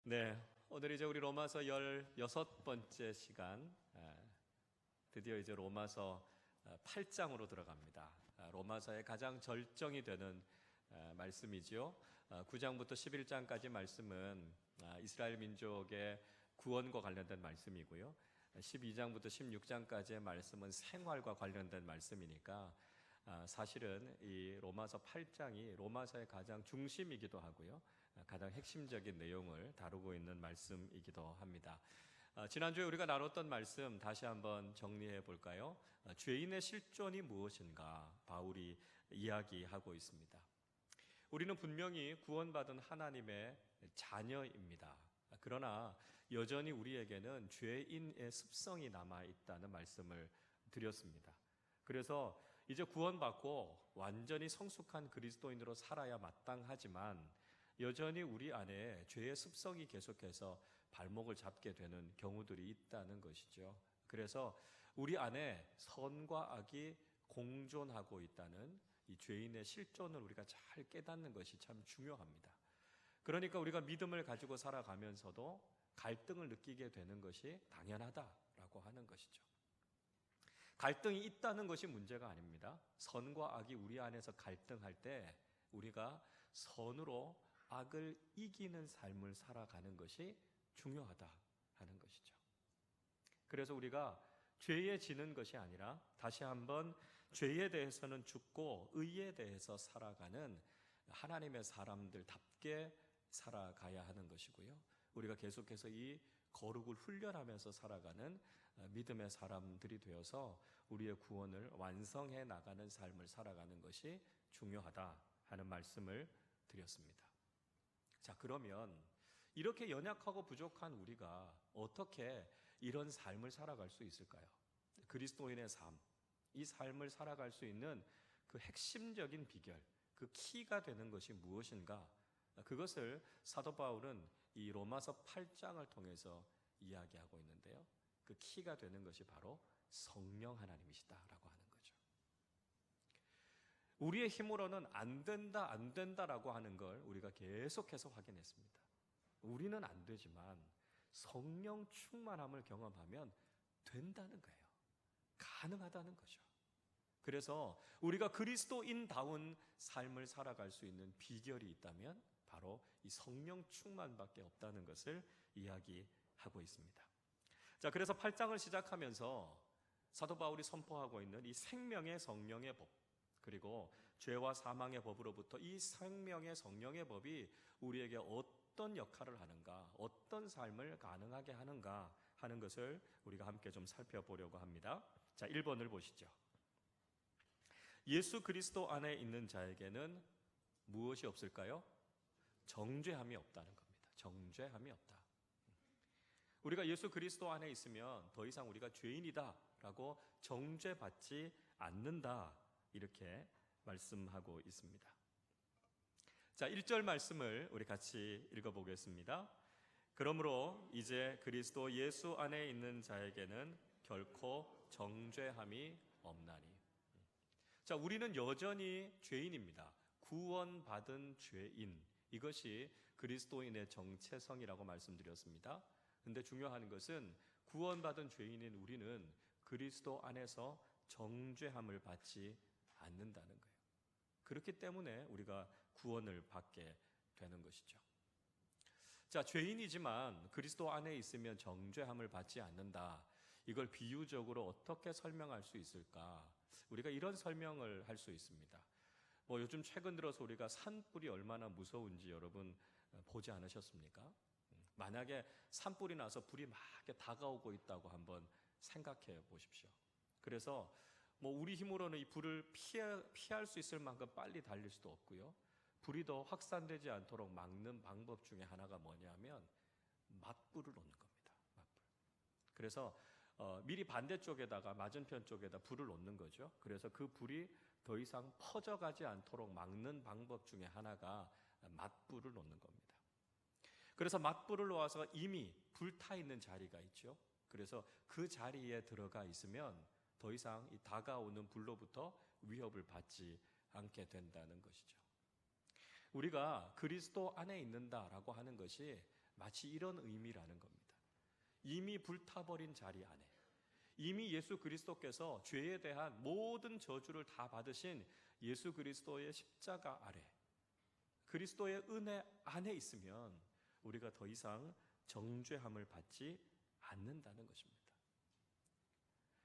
네, 오늘 이제 우리 로마서 16번째 시간, 드디어 이제 로마서 8장으로 들어갑니다. 로마서의 가장 절정이 되는 말씀이지요. 9장부터 11장까지 말씀은 이스라엘 민족의 구원과 관련된 말씀이고요. 12장부터 16장까지의 말씀은 생활과 관련된 말씀이니까 사실은 이 로마서 8장이 로마서의 가장 중심이기도 하고요. 가장 핵심적인 내용을 다루고 있는 말씀이기도 합니다. 지난주에 우리가 나눴던 말씀 다시 한번 정리해 볼까요? 죄인의 실존이 무엇인가 바울이 이야기하고 있습니다. 우리는 분명히 구원받은 하나님의 자녀입니다. 그러나 여전히 우리에게는 죄인의 습성이 남아있다는 말씀을 드렸습니다. 그래서 이제 구원받고 완전히 성숙한 그리스도인으로 살아야 마땅하지만 여전히 우리 안에 죄의 습성이 계속해서 발목을 잡게 되는 경우들이 있다는 것이죠. 그래서 우리 안에 선과 악이 공존하고 있다는 이 죄인의 실존을 우리가 잘 깨닫는 것이 참 중요합니다. 그러니까 우리가 믿음을 가지고 살아가면서도 갈등을 느끼게 되는 것이 당연하다라고 하는 것이죠. 갈등이 있다는 것이 문제가 아닙니다. 선과 악이 우리 안에서 갈등할 때 우리가 선으로 악을 이기는 삶을 살아가는 것이 중요하다 하는 것이죠. 그래서 우리가 죄에 지는 것이 아니라 다시 한번 죄에 대해서는 죽고 의에 대해서 살아가는 하나님의 사람들답게 살아가야 하는 것이고요. 우리가 계속해서 이 거룩을 훈련하면서 살아가는 믿음의 사람들이 되어서 우리의 구원을 완성해 나가는 삶을 살아가는 것이 중요하다 하는 말씀을 드렸습니다. 자, 그러면 이렇게 연약하고 부족한 우리가 어떻게 이런 삶을 살아갈 수 있을까요? 그리스도인의 삶, 이 삶을 살아갈 수 있는 그 핵심적인 비결, 그 키가 되는 것이 무엇인가? 그것을 사도 바울은 이 로마서 8장을 통해서 이야기하고 있는데요. 그 키가 되는 것이 바로 성령 하나님이시다라고 하는 거죠. 우리의 힘으로는 안 된다라고 하는 걸 우리가 계속해서 확인했습니다. 우리는 안 되지만 성령 충만함을 경험하면 된다는 거예요. 가능하다는 거죠. 그래서 우리가 그리스도인다운 삶을 살아갈 수 있는 비결이 있다면 바로 이 성령 충만밖에 없다는 것을 이야기하고 있습니다. 자, 그래서 8장을 시작하면서 사도 바울이 선포하고 있는 이 생명의 성령의 법, 그리고 죄와 사망의 법으로부터 이 생명의 성령의 법이 우리에게 어떤 역할을 하는가, 어떤 삶을 가능하게 하는가 하는 것을 우리가 함께 좀 살펴보려고 합니다. 자, 1번을 보시죠. 예수 그리스도 안에 있는 자에게는 무엇이 없을까요? 정죄함이 없다는 겁니다. 정죄함이 없다. 우리가 예수 그리스도 안에 있으면 더 이상 우리가 죄인이다라고 정죄받지 않는다, 이렇게 말씀하고 있습니다. 자, 1절 말씀을 우리 같이 읽어보겠습니다. 그러므로 이제 그리스도 예수 안에 있는 자에게는 결코 정죄함이 없나니. 자, 우리는 여전히 죄인입니다. 구원받은 죄인, 이것이 그리스도인의 정체성이라고 말씀드렸습니다. 그런데 중요한 것은 구원받은 죄인인 우리는 그리스도 안에서 정죄함을 받지 않는다는 거예요. 그렇기 때문에 우리가 구원을 받게 되는 것이죠. 자, 죄인이지만 그리스도 안에 있으면 정죄함을 받지 않는다. 이걸 비유적으로 어떻게 설명할 수 있을까? 우리가 이런 설명을 할 수 있습니다. 요즘 최근 들어서 우리가 산불이 얼마나 무서운지 여러분 보지 않으셨습니까? 만약에 산불이 나서 불이 막 다가오고 있다고 한번 생각해 보십시오. 그래서 우리 힘으로는 이 불을 피할 수 있을 만큼 빨리 달릴 수도 없고요. 불이 더 확산되지 않도록 막는 방법 중에 하나가 뭐냐면 맞불을 놓는 겁니다. 맞불. 그래서 미리 반대쪽에다가 맞은편 쪽에다 불을 놓는 거죠. 그래서 그 불이 더 이상 퍼져가지 않도록 막는 방법 중에 하나가 맞불을 놓는 겁니다. 그래서 맞불을 놓아서 이미 불타 있는 자리가 있죠. 그래서 그 자리에 들어가 있으면 더 이상 이 다가오는 불로부터 위협을 받지 않게 된다는 것이죠. 우리가 그리스도 안에 있는다라고 하는 것이 마치 이런 의미라는 겁니다. 이미 불타버린 자리 안에, 이미 예수 그리스도께서 죄에 대한 모든 저주를 다 받으신 예수 그리스도의 십자가 아래, 그리스도의 은혜 안에 있으면 우리가 더 이상 정죄함을 받지 않는다는 것입니다.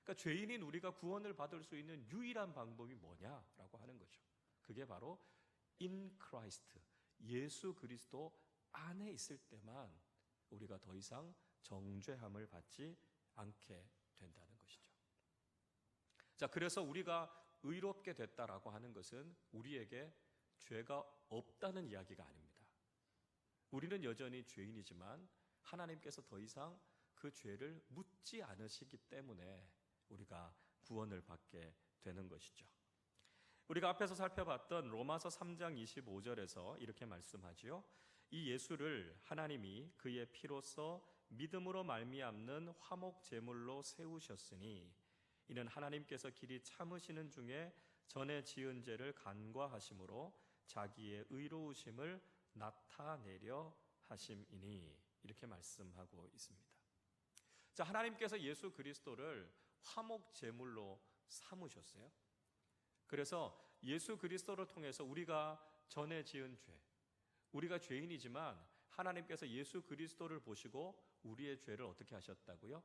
그러니까 죄인인 우리가 구원을 받을 수 있는 유일한 방법이 뭐냐라고 하는 거죠. 그게 바로 in Christ, 예수 그리스도 안에 있을 때만 우리가 더 이상 정죄함을 받지 않게 된다는 것이죠. 자, 그래서 우리가 의롭게 됐다라고 하는 것은 우리에게 죄가 없다는 이야기가 아닙니다. 우리는 여전히 죄인이지만 하나님께서 더 이상 그 죄를 묻지 않으시기 때문에 우리가 구원을 받게 되는 것이죠. 우리가 앞에서 살펴봤던 로마서 3장 25절에서 이렇게 말씀하지요. 이 예수를 하나님이 그의 피로써 믿음으로 말미암는 화목 제물로 세우셨으니 이는 하나님께서 길이 참으시는 중에 전에 지은 죄를 간과하심으로 자기의 의로우심을 나타내려 하심이니, 이렇게 말씀하고 있습니다. 자, 하나님께서 예수 그리스도를 화목 제물로 삼으셨어요. 그래서 예수 그리스도를 통해서 우리가 전에 지은 죄, 우리가 죄인이지만 하나님께서 예수 그리스도를 보시고 우리의 죄를 어떻게 하셨다고요?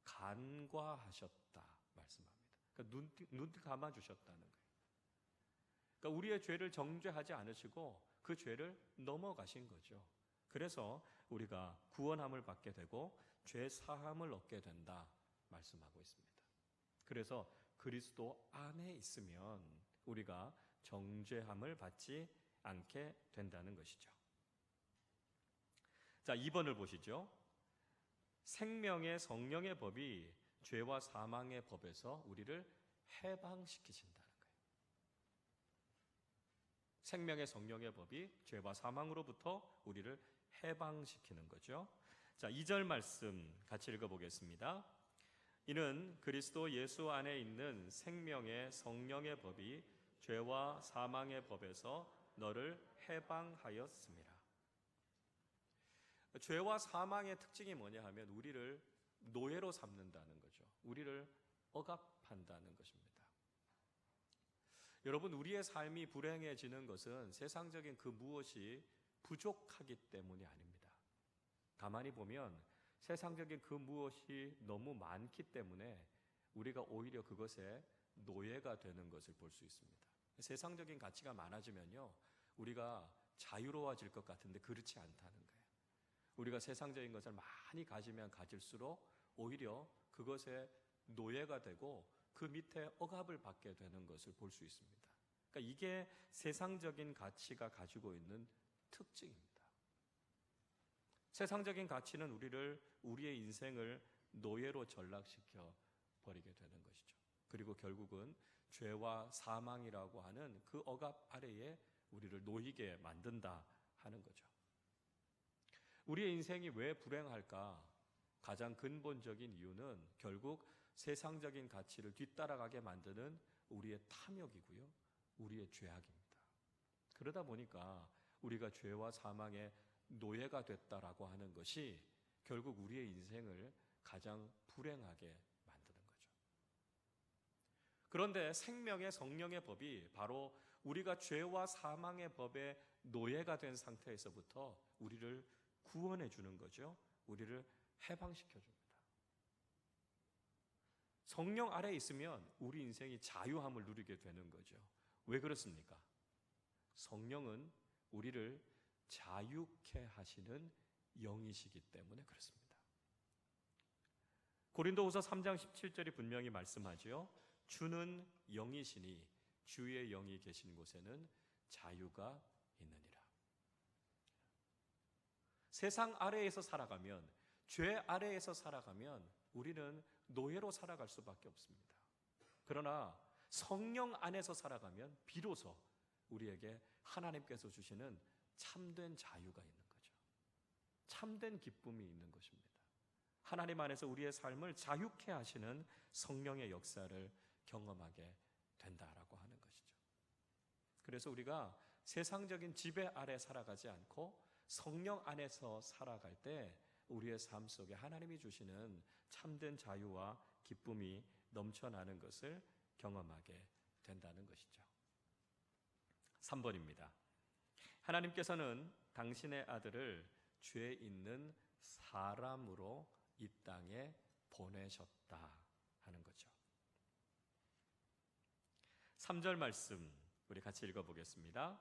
간과하셨다 말씀합니다. 그러니까 눈 감아주셨다는 거예요. 그러니까 우리의 죄를 정죄하지 않으시고 그 죄를 넘어가신 거죠. 그래서 우리가 구원함을 받게 되고 죄 사함을 얻게 된다 말씀하고 있습니다. 그래서 그리스도 안에 있으면 우리가 정죄함을 받지 않게 된다는 것이죠. 자, 2번을 보시죠. 생명의 성령의 법이 죄와 사망의 법에서 우리를 해방시키신다는 거예요. 생명의 성령의 법이 죄와 사망으로부터 우리를 해방시키는 거죠. 자, 2절 말씀 같이 읽어보겠습니다. 이는 그리스도 예수 안에 있는 생명의 성령의 법이 죄와 사망의 법에서 너를 해방하였습니다. 죄와 사망의 특징이 뭐냐 하면 우리를 노예로 삼는다는 거죠. 우리를 억압한다는 것입니다. 여러분, 우리의 삶이 불행해지는 것은 세상적인 그 무엇이 부족하기 때문이 아닙니다. 가만히 보면 세상적인 그 무엇이 너무 많기 때문에 우리가 오히려 그것에 노예가 되는 것을 볼 수 있습니다. 세상적인 가치가 많아지면요, 우리가 자유로워질 것 같은데 그렇지 않다는 거예요. 우리가 세상적인 것을 많이 가지면 가질수록 오히려 그것에 노예가 되고 그 밑에 억압을 받게 되는 것을 볼 수 있습니다. 그러니까 이게 세상적인 가치가 가지고 있는 특징입니다. 세상적인 가치는 우리의 인생을 노예로 전락시켜 버리게 되는 것이죠. 그리고 결국은 죄와 사망이라고 하는 그 억압 아래에 우리를 놓이게 만든다 하는 거죠. 우리의 인생이 왜 불행할까? 가장 근본적인 이유는 결국 세상적인 가치를 뒤따라가게 만드는 우리의 탐욕이고요, 우리의 죄악입니다. 그러다 보니까 우리가 죄와 사망의 노예가 됐다라고 하는 것이 결국 우리의 인생을 가장 불행하게 만드는 거죠. 그런데 생명의 성령의 법이 바로 우리가 죄와 사망의 법에 노예가 된 상태에서부터 우리를 구원해 주는 거죠. 우리를 해방시켜 줍니다. 성령 아래에 있으면 우리 인생이 자유함을 누리게 되는 거죠. 왜 그렇습니까? 성령은 우리를 자유케 하시는 영이시기 때문에 그렇습니다. 고린도후서 3장 17절이 분명히 말씀하지요. 주는 영이시니 주의 영이 계신 곳에는 자유가 있느니라. 세상 아래에서 살아가면, 죄 아래에서 살아가면 우리는 노예로 살아갈 수밖에 없습니다. 그러나 성령 안에서 살아가면 비로소 우리에게 하나님께서 주시는 참된 자유가 있는 거죠. 참된 기쁨이 있는 것입니다. 하나님 안에서 우리의 삶을 자유케 하시는 성령의 역사를 경험하게 된다라고 하는 것이죠. 그래서 우리가 세상적인 지배 아래 살아가지 않고 성령 안에서 살아갈 때 우리의 삶 속에 하나님이 주시는 참된 자유와 기쁨이 넘쳐나는 것을 경험하게 된다는 것이죠. 3번입니다. 하나님께서는 당신의 아들을 죄 있는 사람으로 이 땅에 보내셨다 하는 거죠. 3절 말씀 우리 같이 읽어보겠습니다.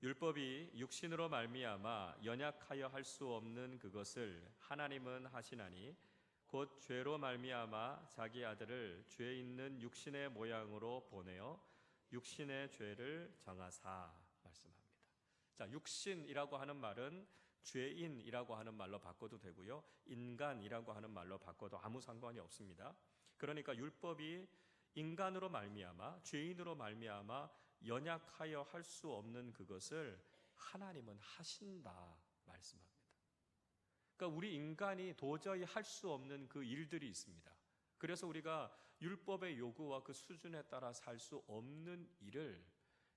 율법이 육신으로 말미암아 연약하여 할 수 없는 그것을 하나님은 하시나니 곧 죄로 말미암아 자기 아들을 죄 있는 육신의 모양으로 보내어 육신의 죄를 정하사 말씀합니다. 자, 육신이라고 하는 말은 죄인이라고 하는 말로 바꿔도 되고요, 인간이라고 하는 말로 바꿔도 아무 상관이 없습니다. 그러니까 율법이 인간으로 말미암아 죄인으로 말미암아 연약하여 할 수 없는 그것을 하나님은 하신다 말씀합니다. 그러니까 우리 인간이 도저히 할 수 없는 그 일들이 있습니다. 그래서 우리가 율법의 요구와 그 수준에 따라 살 수 없는 일을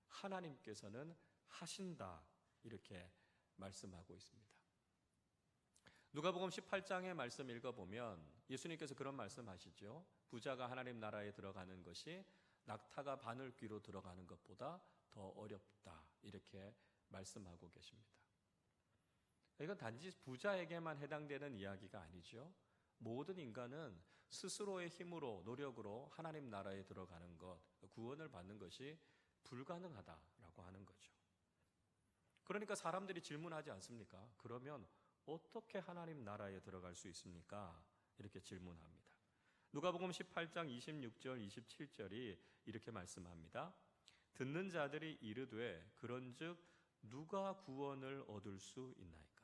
하나님께서는 하신다 이렇게 말씀하고 있습니다. 누가복음 18장의 말씀 읽어보면 예수님께서 그런 말씀하시죠. 부자가 하나님 나라에 들어가는 것이 낙타가 바늘귀로 들어가는 것보다 더 어렵다 이렇게 말씀하고 계십니다. 이건 단지 부자에게만 해당되는 이야기가 아니죠. 모든 인간은 스스로의 힘으로 노력으로 하나님 나라에 들어가는 것, 구원을 받는 것이 불가능하다라고 하는 거죠. 그러니까 사람들이 질문하지 않습니까? 그러면 어떻게 하나님 나라에 들어갈 수 있습니까? 이렇게 질문합니다. 누가복음 18장 26절 27절이 이렇게 말씀합니다. 듣는 자들이 이르되 그런즉 누가 구원을 얻을 수 있나이까?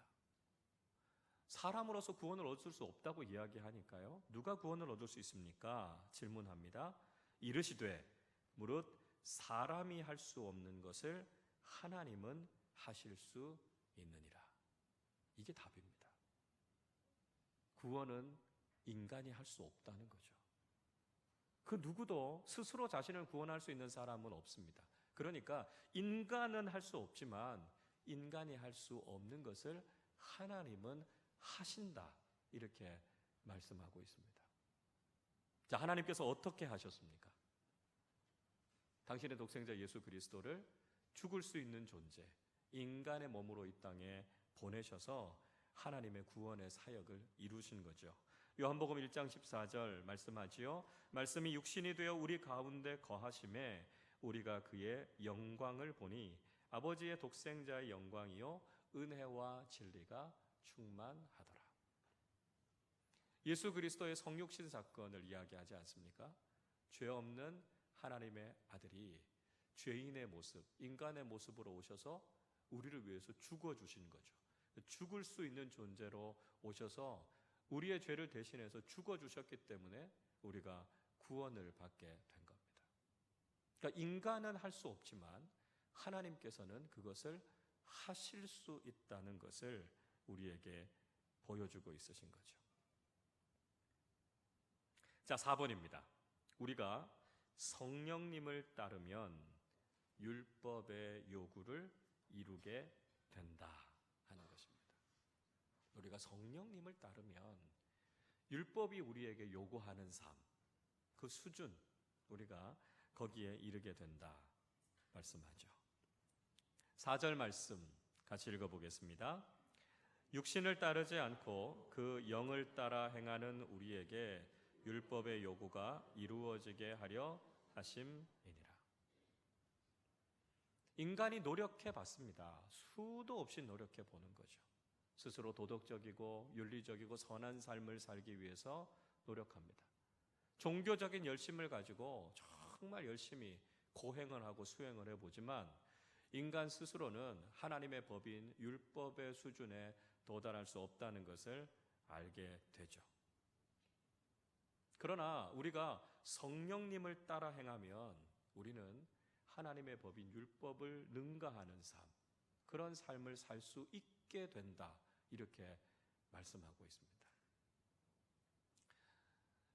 사람으로서 구원을 얻을 수 없다고 이야기하니까요. 누가 구원을 얻을 수 있습니까? 질문합니다. 이르시되 무릇 사람이 할 수 없는 것을 하나님은 하실 수 있느니라. 이게 답입니다. 구원은 인간이 할 수 없다는 거죠. 그 누구도 스스로 자신을 구원할 수 있는 사람은 없습니다. 그러니까 인간은 할 수 없지만 인간이 할 수 없는 것을 하나님은 하신다 이렇게 말씀하고 있습니다. 자, 하나님께서 어떻게 하셨습니까? 당신의 독생자 예수 그리스도를 죽을 수 있는 존재, 인간의 몸으로 이 땅에 보내셔서 하나님의 구원의 사역을 이루신 거죠. 요한복음 1장 14절 말씀하지요. 말씀이 육신이 되어 우리 가운데 거하심에 우리가 그의 영광을 보니 아버지의 독생자의 영광이요 은혜와 진리가 충만하더라. 예수 그리스도의 성육신 사건을 이야기하지 않습니까? 죄 없는 하나님의 아들이 죄인의 모습, 인간의 모습으로 오셔서 우리를 위해서 죽어주신 거죠. 죽을 수 있는 존재로 오셔서 우리의 죄를 대신해서 죽어주셨기 때문에 우리가 구원을 받게 된 겁니다. 그러니까 인간은 할 수 없지만 하나님께서는 그것을 하실 수 있다는 것을 우리에게 보여주고 있으신 거죠. 자, 4번입니다. 우리가 성령님을 따르면 율법의 요구를 이루게 된다 하는 것입니다. 우리가 성령님을 따르면 율법이 우리에게 요구하는 삶, 그 수준 우리가 거기에 이르게 된다 말씀하죠. 4절 말씀 같이 읽어보겠습니다. 육신을 따르지 않고 그 영을 따라 행하는 우리에게 율법의 요구가 이루어지게 하려 하심이니라. 인간이 노력해 봤습니다. 수도 없이 노력해 보는 거죠. 스스로 도덕적이고 윤리적이고 선한 삶을 살기 위해서 노력합니다. 종교적인 열심을 가지고 정말 열심히 고행을 하고 수행을 해보지만 인간 스스로는 하나님의 법인 율법의 수준에 도달할 수 없다는 것을 알게 되죠. 그러나 우리가 성령님을 따라 행하면 우리는 하나님의 법인 율법을 능가하는 삶, 그런 삶을 살 수 있게 된다 이렇게 말씀하고 있습니다.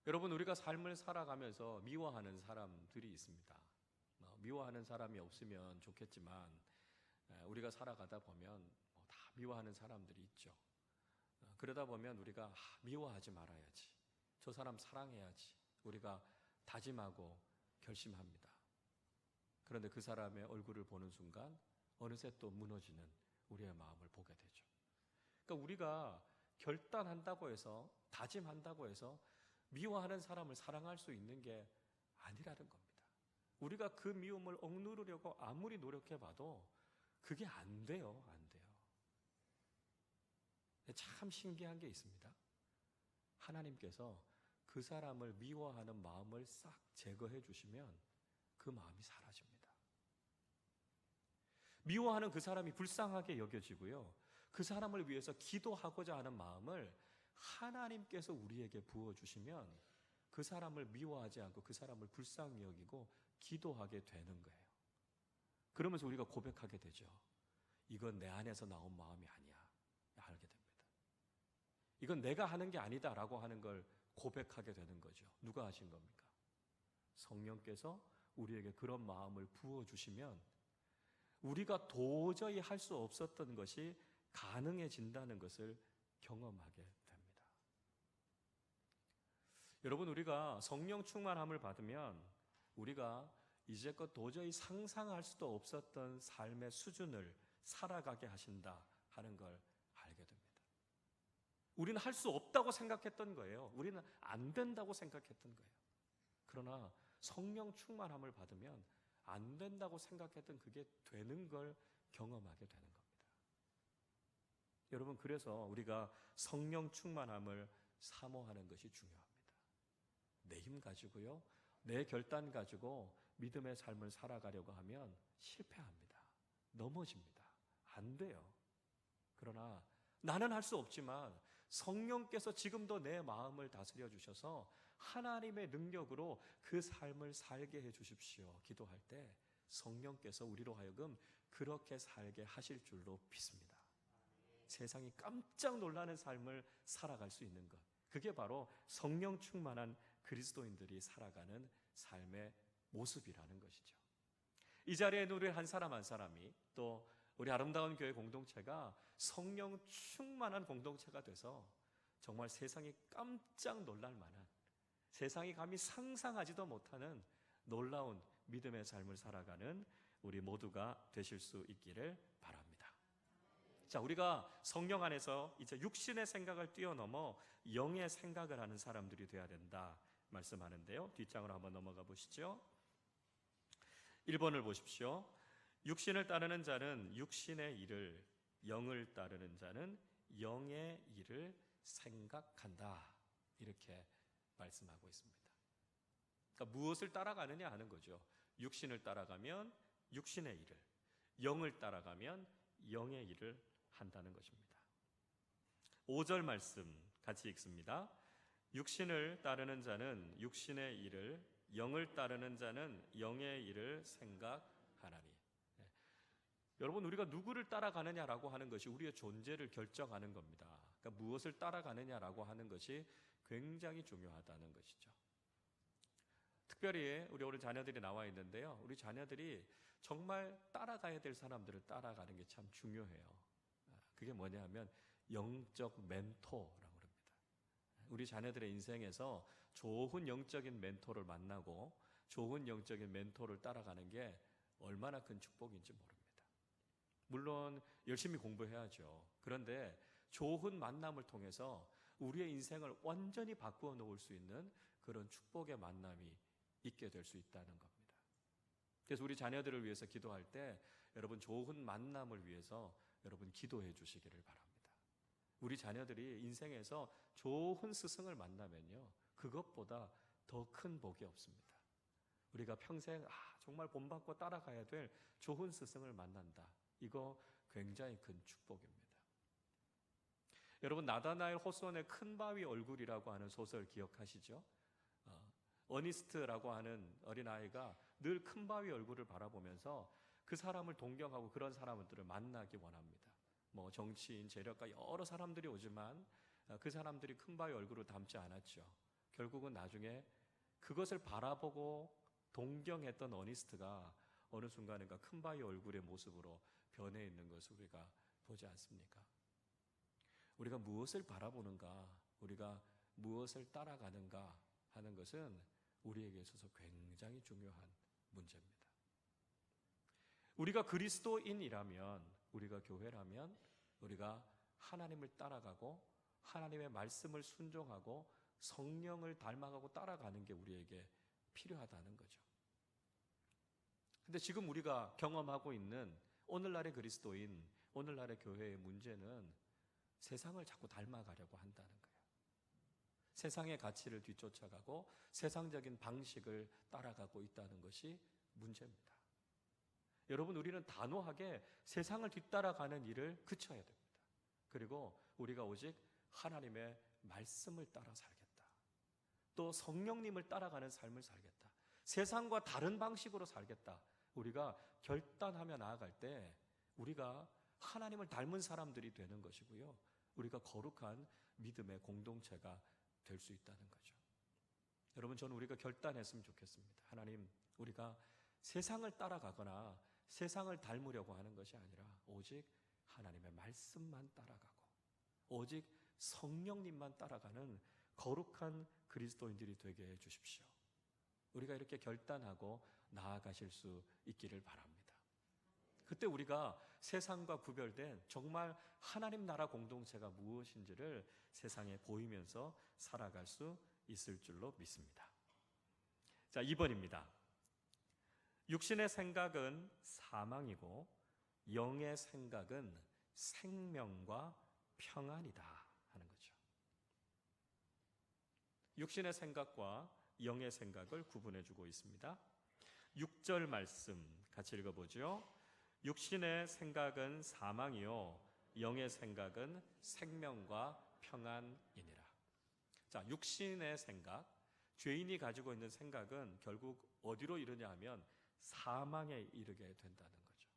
여러분, 우리가 삶을 살아가면서 미워하는 사람들이 있습니다. 미워하는 사람이 없으면 좋겠지만 우리가 살아가다 보면 다 미워하는 사람들이 있죠. 그러다 보면 우리가 미워하지 말아야지, 저 사람 사랑해야지 우리가 다짐하고 결심합니다. 그런데 그 사람의 얼굴을 보는 순간 어느새 또 무너지는 우리의 마음을 보게 되죠. 그러니까 우리가 결단한다고 해서, 다짐한다고 해서 미워하는 사람을 사랑할 수 있는 게 아니라는 겁니다. 우리가 그 미움을 억누르려고 아무리 노력해봐도 그게 안 돼요. 안 돼요. 참 신기한 게 있습니다. 하나님께서 그 사람을 미워하는 마음을 싹 제거해 주시면 그 마음이 사라집니다. 미워하는 그 사람이 불쌍하게 여겨지고요, 그 사람을 위해서 기도하고자 하는 마음을 하나님께서 우리에게 부어주시면 그 사람을 미워하지 않고 그 사람을 불쌍히 여기고 기도하게 되는 거예요. 그러면서 우리가 고백하게 되죠. 이건 내 안에서 나온 마음이 아니야. 알게 됩니다. 이건 내가 하는 게 아니다라고 하는 걸 고백하게 되는 거죠. 누가 하신 겁니까? 성령께서 우리에게 그런 마음을 부어주시면 우리가 도저히 할 수 없었던 것이 가능해진다는 것을 경험하게 됩니다. 여러분, 우리가 성령 충만함을 받으면 우리가 이제껏 도저히 상상할 수도 없었던 삶의 수준을 살아가게 하신다 하는 걸 알게 됩니다. 우리는 할 수 없다고 생각했던 거예요. 우리는 안 된다고 생각했던 거예요. 그러나 성령 충만함을 받으면 안 된다고 생각했던 그게 되는 걸 경험하게 되는 겁니다. 여러분, 그래서 우리가 성령 충만함을 사모하는 것이 중요합니다. 내 힘 가지고요, 내 결단 가지고 믿음의 삶을 살아가려고 하면 실패합니다. 넘어집니다. 안 돼요. 그러나 나는 할 수 없지만 성령께서 지금도 내 마음을 다스려 주셔서 하나님의 능력으로 그 삶을 살게 해 주십시오. 기도할 때 성령께서 우리로 하여금 그렇게 살게 하실 줄로 믿습니다. 세상이 깜짝 놀라는 삶을 살아갈 수 있는 것, 그게 바로 성령 충만한 그리스도인들이 살아가는 삶의 모습이라는 것이죠. 이 자리에 있는 우리 한 사람 한 사람이, 또 우리 아름다운 교회 공동체가 성령 충만한 공동체가 돼서 정말 세상이 깜짝 놀랄 만한, 세상이 감히 상상하지도 못하는 놀라운 믿음의 삶을 살아가는 우리 모두가 되실 수 있기를 바랍니다. 자, 우리가 성령 안에서 이제 육신의 생각을 뛰어넘어 영의 생각을 하는 사람들이 되어야 된다 말씀하는데요. 뒷장으로 한번 넘어가 보시죠. 1번을 보십시오. 육신을 따르는 자는 육신의 일을, 영을 따르는 자는 영의 일을 생각한다. 이렇게 말씀하고 있습니다. 그러니까 무엇을 따라가느냐 하는 거죠. 육신을 따라가면 육신의 일을, 영을 따라가면 영의 일을 한다는 것입니다. 5절 말씀 같이 읽습니다. 육신을 따르는 자는 육신의 일을, 영을 따르는 자는 영의 일을 생각하나니. 여러분, 우리가 누구를 따라가느냐라고 하는 것이 우리의 존재를 결정하는 겁니다. 그러니까 무엇을 따라가느냐라고 하는 것이 굉장히 중요하다는 것이죠. 특별히 우리 오늘 자녀들이 나와 있는데요, 우리 자녀들이 정말 따라가야 될 사람들을 따라가는 게 참 중요해요. 그게 뭐냐 하면 영적 멘토라고 합니다. 우리 자녀들의 인생에서 좋은 영적인 멘토를 만나고 좋은 영적인 멘토를 따라가는 게 얼마나 큰 축복인지 모릅니다. 물론 열심히 공부해야죠. 그런데 좋은 만남을 통해서 우리의 인생을 완전히 바꾸어 놓을 수 있는 그런 축복의 만남이 있게 될 수 있다는 겁니다. 그래서 우리 자녀들을 위해서 기도할 때 여러분, 좋은 만남을 위해서 여러분 기도해 주시기를 바랍니다. 우리 자녀들이 인생에서 좋은 스승을 만나면요, 그것보다 더 큰 복이 없습니다. 우리가 평생 정말 본받고 따라가야 될 좋은 스승을 만난다. 이거 굉장히 큰 축복입니다. 여러분, 나다나엘 호손의 큰 바위 얼굴이라고 하는 소설 기억하시죠? 어니스트라고 하는 어린아이가 늘 큰 바위 얼굴을 바라보면서 그 사람을 동경하고 그런 사람들을 만나기 원합니다. 뭐 정치인, 재력가 여러 사람들이 오지만 그 사람들이 큰 바위 얼굴을 닮지 않았죠. 결국은 나중에 그것을 바라보고 동경했던 어니스트가 어느 순간인가 큰 바위 얼굴의 모습으로 변해 있는 것을 우리가 보지 않습니까? 우리가 무엇을 바라보는가, 우리가 무엇을 따라가는가 하는 것은 우리에게 있어서 굉장히 중요한 문제입니다. 우리가 그리스도인이라면, 우리가 교회라면 우리가 하나님을 따라가고 하나님의 말씀을 순종하고 성령을 닮아가고 따라가는 게 우리에게 필요하다는 거죠. 근데 지금 우리가 경험하고 있는 오늘날의 그리스도인, 오늘날의 교회의 문제는 세상을 자꾸 닮아가려고 한다는 거예요. 세상의 가치를 뒤쫓아가고 세상적인 방식을 따라가고 있다는 것이 문제입니다. 여러분, 우리는 단호하게 세상을 뒤따라가는 일을 그쳐야 됩니다. 그리고 우리가 오직 하나님의 말씀을 따라 살겠다. 또 성령님을 따라가는 삶을 살겠다. 세상과 다른 방식으로 살겠다. 우리가 결단하며 나아갈 때 우리가 하나님을 닮은 사람들이 되는 것이고요. 우리가 거룩한 믿음의 공동체가 될 수 있다는 거죠. 여러분, 저는 우리가 결단했으면 좋겠습니다. 하나님, 우리가 세상을 따라가거나 세상을 닮으려고 하는 것이 아니라 오직 하나님의 말씀만 따라가고 오직 성령님만 따라가는 거룩한 그리스도인들이 되게 해 주십시오. 우리가 이렇게 결단하고 나아가실 수 있기를 바랍니다. 그때 우리가 세상과 구별된 정말 하나님 나라 공동체가 무엇인지를 세상에 보이면서 살아갈 수 있을 줄로 믿습니다. 자, 2번입니다. 육신의 생각은 사망이고 영의 생각은 생명과 평안이다 하는 거죠. 육신의 생각과 영의 생각을 구분해 주고 있습니다. 6절 말씀 같이 읽어보죠. 육신의 생각은 사망이요 영의 생각은 생명과 평안이니라. 자, 육신의 생각, 죄인이 가지고 있는 생각은 결국 어디로 이르냐 하면 사망에 이르게 된다는 거죠.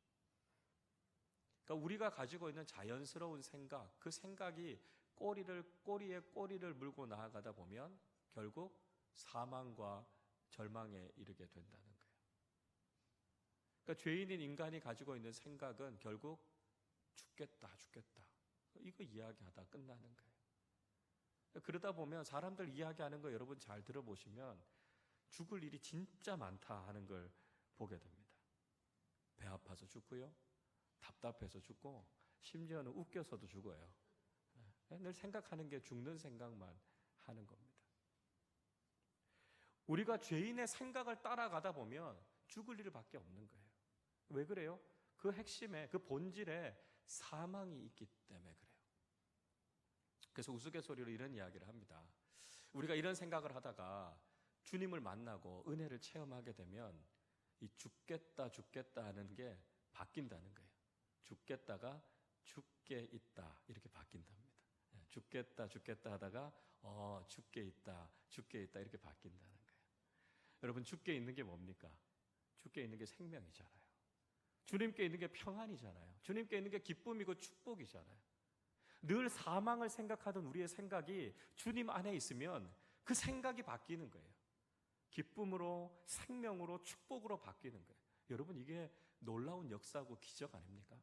그러니까 우리가 가지고 있는 자연스러운 생각, 그 생각이 꼬리에 꼬리를 물고 나아가다 보면 결국 사망과 절망에 이르게 된다는 거예요. 그러니까 죄인인 인간이 가지고 있는 생각은 결국 죽겠다. 이거 이야기하다 끝나는 거예요. 그러다 보면 사람들 이야기하는 거 여러분 잘 들어보시면 죽을 일이 진짜 많다 하는 걸 보게 됩니다. 배 아파서 죽고요. 답답해서 죽고 심지어는 웃겨서도 죽어요. 늘 생각하는 게 죽는 생각만 하는 겁니다. 우리가 죄인의 생각을 따라가다 보면 죽을 일밖에 없는 거예요. 왜 그래요? 그 핵심에, 그 본질에 사망이 있기 때문에 그래요. 그래서 우스갯소리로 이런 이야기를 합니다. 우리가 이런 생각을 하다가 주님을 만나고 은혜를 체험하게 되면 이 죽겠다 하는 게 바뀐다는 거예요. 죽겠다가 죽게 있다 이렇게 바뀐답니다. 죽겠다 하다가 죽게 있다 이렇게 바뀐다는 거예요. 여러분, 죽게 있는 게 뭡니까? 죽게 있는 게 생명이잖아요. 주님께 있는 게 평안이잖아요. 주님께 있는 게 기쁨이고 축복이잖아요. 늘 사망을 생각하던 우리의 생각이 주님 안에 있으면 그 생각이 바뀌는 거예요. 기쁨으로, 생명으로, 축복으로 바뀌는 거예요. 여러분, 이게 놀라운 역사고 기적 아닙니까?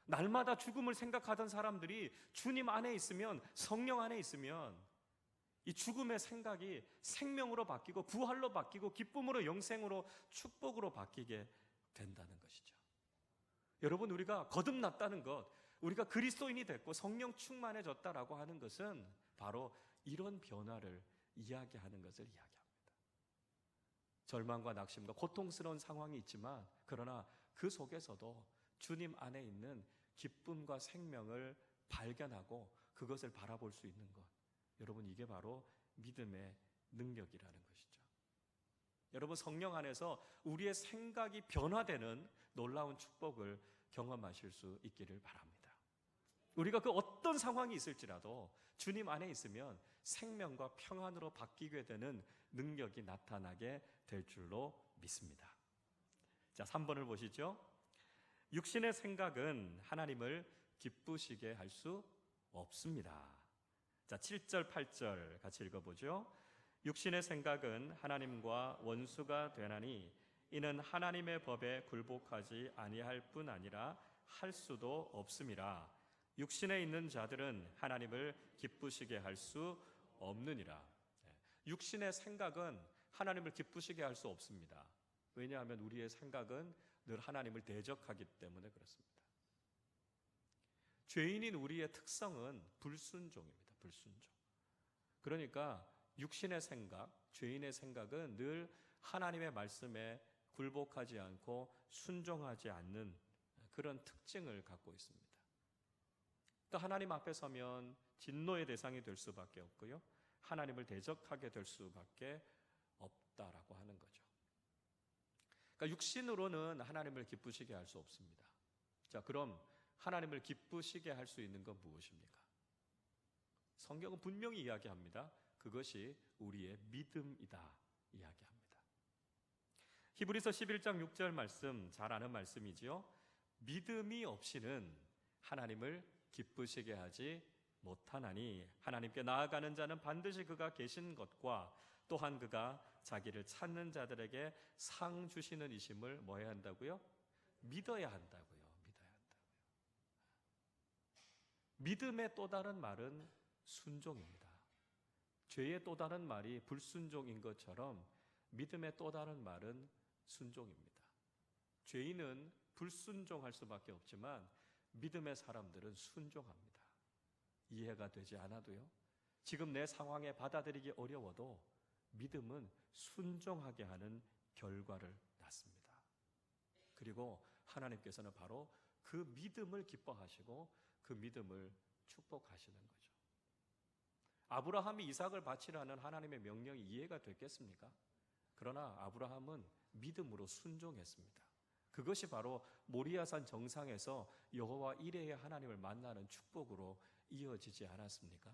날마다 죽음을 생각하던 사람들이 주님 안에 있으면, 성령 안에 있으면 이 죽음의 생각이 생명으로 바뀌고 부활로 바뀌고 기쁨으로, 영생으로, 축복으로 바뀌게 된다는 것이죠. 여러분, 우리가 거듭났다는 것, 우리가 그리스도인이 됐고 성령 충만해졌다라고 하는 것은 바로 이런 변화를 이야기하는 것을 이야기합니다. 절망과 낙심과 고통스러운 상황이 있지만 그러나 그 속에서도 주님 안에 있는 기쁨과 생명을 발견하고 그것을 바라볼 수 있는 것, 여러분, 이게 바로 믿음의 능력이라는 것이죠. 여러분, 성령 안에서 우리의 생각이 변화되는 놀라운 축복을 경험하실 수 있기를 바랍니다. 우리가 그 어떤 상황이 있을지라도 주님 안에 있으면 생명과 평안으로 바뀌게 되는 능력이 나타나게 될 줄로 믿습니다. 자, 3번을 보시죠. 육신의 생각은 하나님을 기쁘시게 할 수 없습니다. 자, 7절, 8절 같이 읽어보죠. 육신의 생각은 하나님과 원수가 되나니 이는 하나님의 법에 굴복하지 아니할 뿐 아니라 할 수도 없음이라. 육신에 있는 자들은 하나님을 기쁘시게 할 수 없느니라. 육신의 생각은 하나님을 기쁘시게 할 수 없습니다. 왜냐하면 우리의 생각은 늘 하나님을 대적하기 때문에 그렇습니다. 죄인인 우리의 특성은 불순종입니다. 불순종. 그러니까 육신의 생각, 죄인의 생각은 늘 하나님의 말씀에 굴복하지 않고 순종하지 않는 그런 특징을 갖고 있습니다. 또 하나님 앞에 서면 진노의 대상이 될 수밖에 없고요. 하나님을 대적하게 될 수밖에 없다라고 하는 거죠. 그러니까 육신으로는 하나님을 기쁘시게 할 수 없습니다. 자, 그럼 하나님을 기쁘시게 할 수 있는 건 무엇입니까? 성경은 분명히 이야기합니다. 그것이 우리의 믿음이다 이야기합니다. 히브리서 11장 6절 말씀 잘 아는 말씀이지요. 믿음이 없이는 하나님을 기쁘시게 하지 못하나니 하나님께 나아가는 자는 반드시 그가 계신 것과 또한 그가 자기를 찾는 자들에게 상 주시는 이심을 뭐 해야 한다고요? 믿어야 한다고요. 믿어야 한다고요. 믿음의 또 다른 말은 순종입니다. 죄의 또 다른 말이 불순종인 것처럼 믿음의 또 다른 말은 순종입니다. 죄인은 불순종할 수밖에 없지만 믿음의 사람들은 순종합니다. 이해가 되지 않아도요. 지금 내 상황에 받아들이기 어려워도 믿음은 순종하게 하는 결과를 낳습니다. 그리고 하나님께서는 바로 그 믿음을 기뻐하시고 그 믿음을 축복하시는 거죠. 아브라함이 이삭을 바치라는 하나님의 명령이 이해가 됐겠습니까? 그러나 아브라함은 믿음으로 순종했습니다. 그것이 바로 모리아산 정상에서 여호와 이레의 하나님을 만나는 축복으로 이어지지 않았습니까?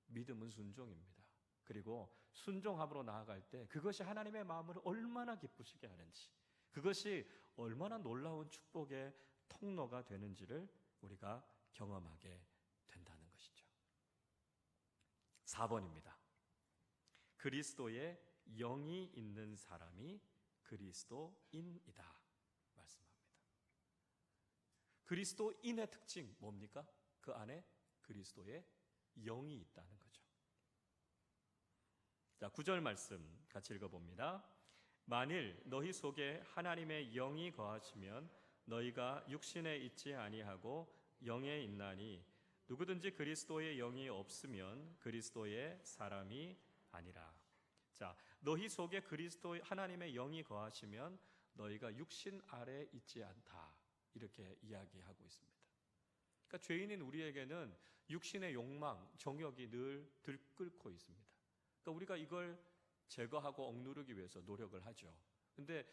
믿음은 순종입니다. 그리고 순종함으로 나아갈 때 그것이 하나님의 마음을 얼마나 기쁘시게 하는지, 그것이 얼마나 놀라운 축복의 통로가 되는지를 우리가 경험하게 된다는 것이죠. 4번입니다. 그리스도의 영이 있는 사람이 그리스도인이다 말씀합니다. 그리스도인의 특징 뭡니까? 그 안에 그리스도의 영이 있다는 거죠. 자, 9절 말씀 같이 읽어봅니다. 만일 너희 속에 하나님의 영이 거하시면 너희가 육신에 있지 아니하고 영에 있나니 누구든지 그리스도의 영이 없으면 그리스도의 사람이 아니라. 자, 너희 속에 그리스도 하나님의 영이 거하시면 너희가 육신 아래 있지 않다 이렇게 이야기하고 있습니다. 그러니까 죄인인 우리에게는 육신의 욕망, 정욕이 늘 들끓고 있습니다. 그러니까 우리가 이걸 제거하고 억누르기 위해서 노력을 하죠. 근데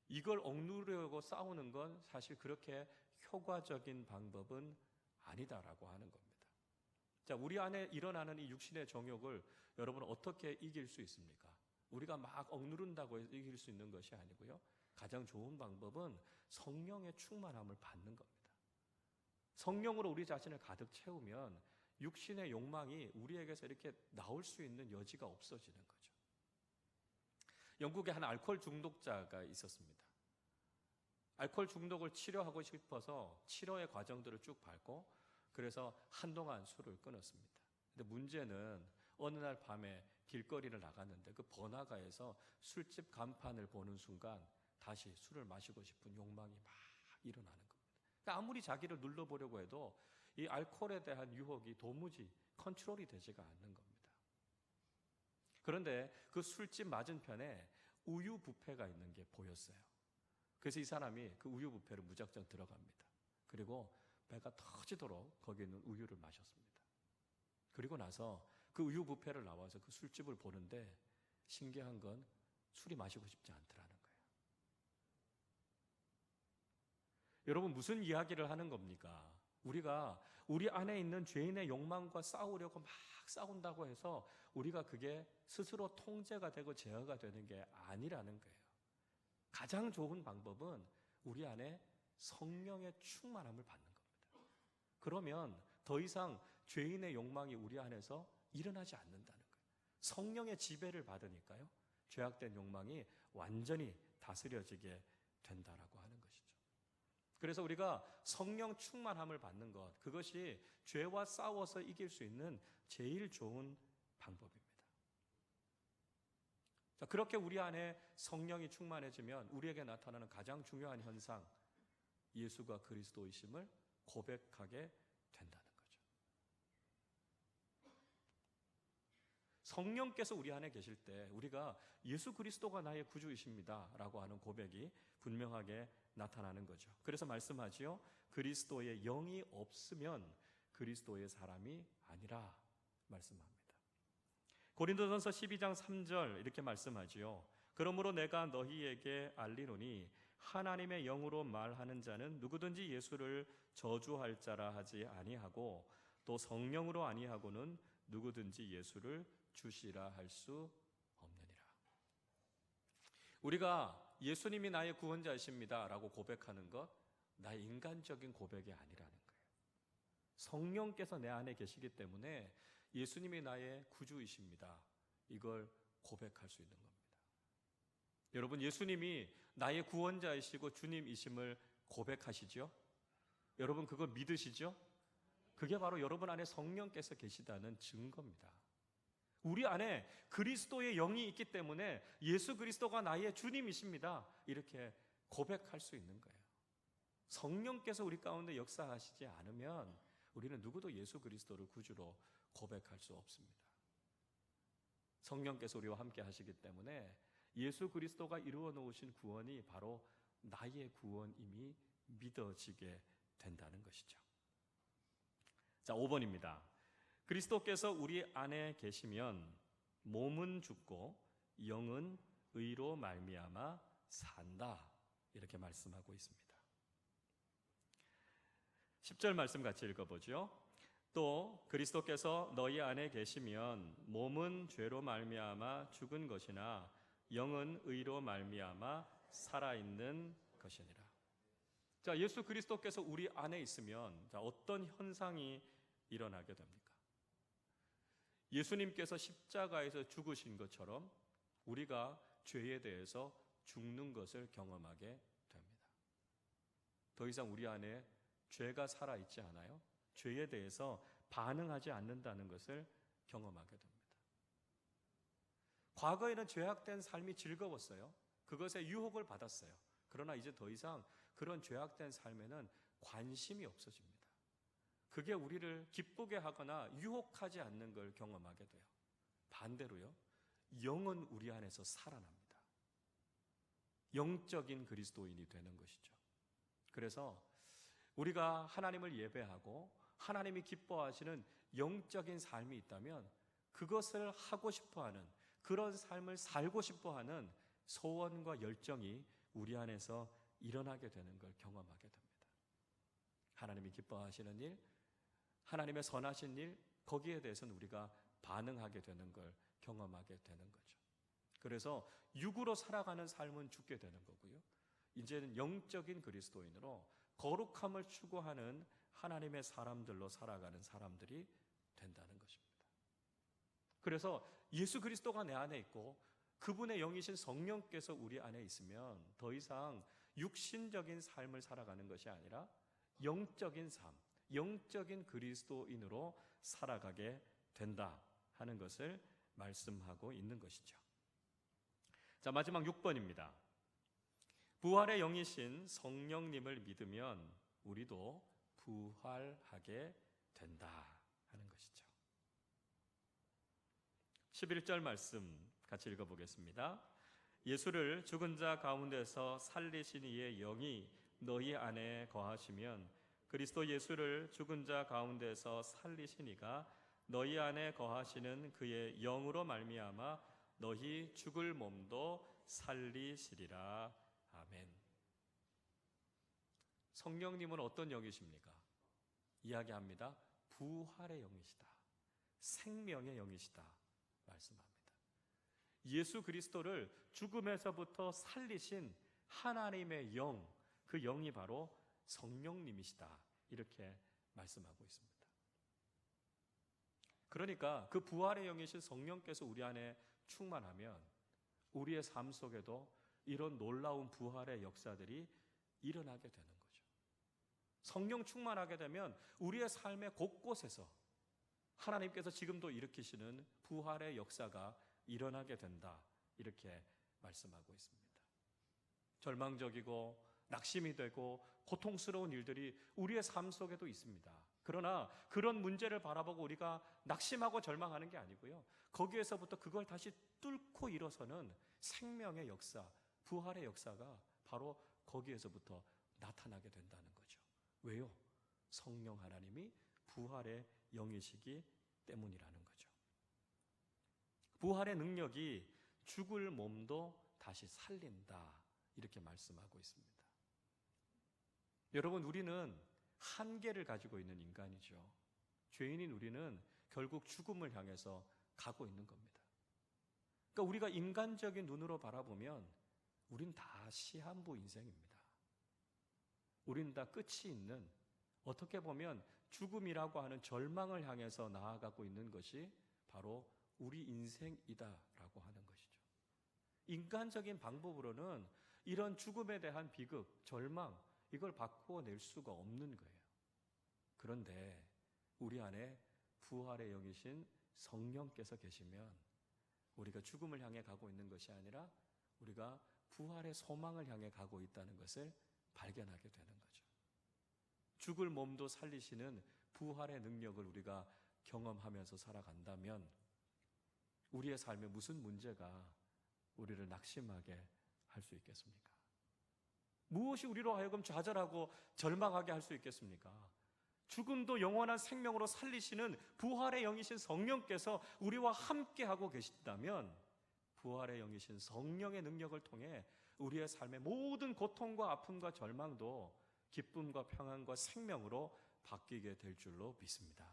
이걸 억누르려고 싸우는 건 사실 그렇게 효과적인 방법은 아니다라고 하는 겁니다. 자, 우리 안에 일어나는 이 육신의 정욕을 여러분 어떻게 이길 수 있습니까? 우리가 막 억누른다고 해서 이길 수 있는 것이 아니고요. 가장 좋은 방법은 성령의 충만함을 받는 겁니다. 성령으로 우리 자신을 가득 채우면 육신의 욕망이 우리에게서 이렇게 나올 수 있는 여지가 없어지는 거죠. 영국에 한 알코올 중독자가 있었습니다. 알코올 중독을 치료하고 싶어서 치료의 과정들을 쭉 밟고 그래서 한동안 술을 끊었습니다. 근데 문제는 어느 날 밤에 길거리를 나갔는데 그 번화가에서 술집 간판을 보는 순간 다시 술을 마시고 싶은 욕망이 막 일어나는 겁니다. 그러니까 아무리 자기를 눌러보려고 해도 이 알코올에 대한 유혹이 도무지 컨트롤이 되지가 않는 겁니다. 그런데 그 술집 맞은편에 우유 뷔페가 있는 게 보였어요. 그래서 이 사람이 그 우유 뷔페를 무작정 들어갑니다. 그리고 배가 터지도록 거기 있는 우유를 마셨습니다. 그리고 나서 그 우유 뷔페를 나와서 그 술집을 보는데 신기한 건 술이 마시고 싶지 않더라는 거예요. 여러분 무슨 이야기를 하는 겁니까? 우리가 우리 안에 있는 죄인의 욕망과 싸우려고 막 싸운다고 해서 우리가 그게 스스로 통제가 되고 제어가 되는 게 아니라는 거예요. 가장 좋은 방법은 우리 안에 성령의 충만함을 받는 겁니다. 그러면 더 이상 죄인의 욕망이 우리 안에서 일어나지 않는다는 거예요. 성령의 지배를 받으니까요. 죄악된 욕망이 완전히 다스려지게 된다라고 하는 것이죠. 그래서 우리가 성령 충만함을 받는 것, 그것이 죄와 싸워서 이길 수 있는 제일 좋은 방법입니다. 자, 그렇게 우리 안에 성령이 충만해지면 우리에게 나타나는 가장 중요한 현상, 예수가 그리스도이심을 고백하게 된다는 거죠. 성령께서 우리 안에 계실 때 우리가 예수 그리스도가 나의 구주이십니다 라고 하는 고백이 분명하게 나타나는 거죠. 그래서 말씀하지요. 그리스도의 영이 없으면 그리스도의 사람이 아니라 말씀합니다. 고린도전서 12장 3절 이렇게 말씀하지요. 그러므로 내가 너희에게 알리노니 하나님의 영으로 말하는 자는 누구든지 예수를 저주할 자라 하지 아니하고 또 성령으로 아니하고는 누구든지 예수를 주시라 할 수 없느니라. 우리가 예수님이 나의 구원자이십니다 라고 고백하는 것, 나의 인간적인 고백이 아니라는 거예요. 성령께서 내 안에 계시기 때문에 예수님이 나의 구주이십니다, 이걸 고백할 수 있는 겁니다. 여러분, 예수님이 나의 구원자이시고 주님이심을 고백하시죠? 여러분, 그거 믿으시죠? 그게 바로 여러분 안에 성령께서 계시다는 증거입니다. 우리 안에 그리스도의 영이 있기 때문에 예수 그리스도가 나의 주님이십니다, 이렇게 고백할 수 있는 거예요. 성령께서 우리 가운데 역사하시지 않으면 우리는 누구도 예수 그리스도를 구주로 고백할 수 없습니다. 성령께서 우리와 함께 하시기 때문에 예수 그리스도가 이루어 놓으신 구원이 바로 나의 구원임이 믿어지게 된다는 것이죠. 자, 5번입니다. 그리스도께서 우리 안에 계시면 몸은 죽고 영은 의로 말미암아 산다, 이렇게 말씀하고 있습니다. 10절 말씀 같이 읽어보죠. 또 그리스도께서 너희 안에 계시면 몸은 죄로 말미암아 죽은 것이나 영은 의로 말미암아 살아있는 것이니라. 자, 예수 그리스도께서 우리 안에 있으면 어떤 현상이 일어나게 됩니까? 예수님께서 십자가에서 죽으신 것처럼 우리가 죄에 대해서 죽는 것을 경험하게 됩니다. 더 이상 우리 안에 죄가 살아있지 않아요. 죄에 대해서 반응하지 않는다는 것을 경험하게 됩니다. 과거에는 죄악된 삶이 즐거웠어요. 그것에 유혹을 받았어요. 그러나 이제 더 이상 그런 죄악된 삶에는 관심이 없어집니다. 그게 우리를 기쁘게 하거나 유혹하지 않는 걸 경험하게 돼요. 반대로요, 영은 우리 안에서 살아납니다. 영적인 그리스도인이 되는 것이죠. 그래서 우리가 하나님을 예배하고 하나님이 기뻐하시는 영적인 삶이 있다면 그것을 하고 싶어하는, 그런 삶을 살고 싶어하는 소원과 열정이 우리 안에서 일어나게 되는 걸 경험하게 됩니다. 하나님이 기뻐하시는 일, 하나님의 선하신 일, 거기에 대해서는 우리가 반응하게 되는 걸 경험하게 되는 거죠. 그래서 육으로 살아가는 삶은 죽게 되는 거고요, 이제는 영적인 그리스도인으로 거룩함을 추구하는 하나님의 사람들로 살아가는 사람들이 된다는 것입니다. 그래서 예수 그리스도가 내 안에 있고 그분의 영이신 성령께서 우리 안에 있으면 더 이상 육신적인 삶을 살아가는 것이 아니라 영적인 삶, 영적인 그리스도인으로 살아가게 된다 하는 것을 말씀하고 있는 것이죠. 자, 마지막 6번입니다. 부활의 영이신 성령님을 믿으면 우리도 부활하게 된다 하는 것이죠. 11절 말씀 같이 읽어보겠습니다. 예수를 죽은 자 가운데서 살리신 이의 영이 너희 안에 거하시면 그리스도 예수를 죽은 자 가운데서 살리신 이가 너희 안에 거하시는 그의 영으로 말미암아 너희 죽을 몸도 살리시리라. 아멘. 성령님은 어떤 영이십니까? 이야기합니다. 부활의 영이시다. 생명의 영이시다 말씀합니다. 예수 그리스도를 죽음에서부터 살리신 하나님의 영, 그 영이 바로 성령님이시다, 이렇게 말씀하고 있습니다. 그러니까 그 부활의 영이신 성령께서 우리 안에 충만하면 우리의 삶 속에도 이런 놀라운 부활의 역사들이 일어나게 되는 거죠. 성령 충만하게 되면 우리의 삶의 곳곳에서 하나님께서 지금도 일으키시는 부활의 역사가 일어나게 된다. 이렇게 말씀하고 있습니다. 절망적이고 낙심이 되고 고통스러운 일들이 우리의 삶 속에도 있습니다. 그러나 그런 문제를 바라보고 우리가 낙심하고 절망하는 게 아니고요. 거기에서부터 그걸 다시 뚫고 일어서는 생명의 역사, 부활의 역사가 바로 거기에서부터 나타나게 된다는 거죠. 왜요? 성령 하나님이 부활의 영이시기 때문이라는 거죠. 부활의 능력이 죽을 몸도 다시 살린다. 이렇게 말씀하고 있습니다. 여러분, 우리는 한계를 가지고 있는 인간이죠. 죄인인 우리는 결국 죽음을 향해서 가고 있는 겁니다. 그러니까 우리가 인간적인 눈으로 바라보면 우린 다 시한부 인생입니다. 우린 다 끝이 있는, 어떻게 보면 죽음이라고 하는 절망을 향해서 나아가고 있는 것이 바로 우리 인생이다라고 하는 것이죠. 인간적인 방법으로는 이런 죽음에 대한 비극, 절망, 이걸 바꾸어낼 수가 없는 거예요. 그런데 우리 안에 부활의 영이신 성령께서 계시면 우리가 죽음을 향해 가고 있는 것이 아니라 우리가 부활의 소망을 향해 가고 있다는 것을 발견하게 되는 거죠. 죽을 몸도 살리시는 부활의 능력을 우리가 경험하면서 살아간다면 우리의 삶에 무슨 문제가 우리를 낙심하게 할 수 있겠습니까? 무엇이 우리로 하여금 좌절하고 절망하게 할 수 있겠습니까? 죽음도 영원한 생명으로 살리시는 부활의 영이신 성령께서 우리와 함께하고 계신다면 부활의 영이신 성령의 능력을 통해 우리의 삶의 모든 고통과 아픔과 절망도 기쁨과 평안과 생명으로 바뀌게 될 줄로 믿습니다.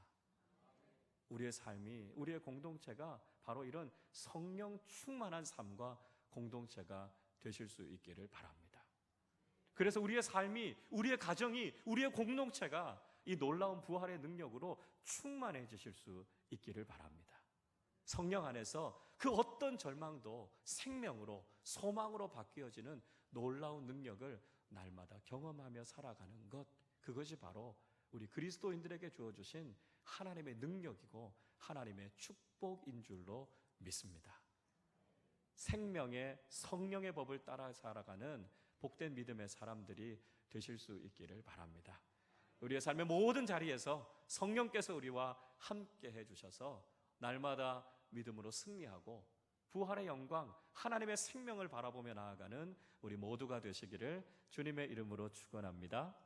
우리의 삶이, 우리의 공동체가 바로 이런 성령 충만한 삶과 공동체가 되실 수 있기를 바랍니다. 그래서 우리의 삶이, 우리의 가정이, 우리의 공동체가 이 놀라운 부활의 능력으로 충만해지실 수 있기를 바랍니다. 성령 안에서 그 어떤 절망도 생명으로, 소망으로 바뀌어지는 놀라운 능력을 날마다 경험하며 살아가는 것, 그것이 바로 우리 그리스도인들에게 주어주신 하나님의 능력이고 하나님의 축복인 줄로 믿습니다. 생명의 성령의 법을 따라 살아가는 복된 믿음의 사람들이 되실 수 있기를 바랍니다. 우리의 삶의 모든 자리에서 성령께서 우리와 함께 해주셔서 날마다 믿음으로 승리하고 부활의 영광, 하나님의 생명을 바라보며 나아가는 우리 모두가 되시기를 주님의 이름으로 축원합니다.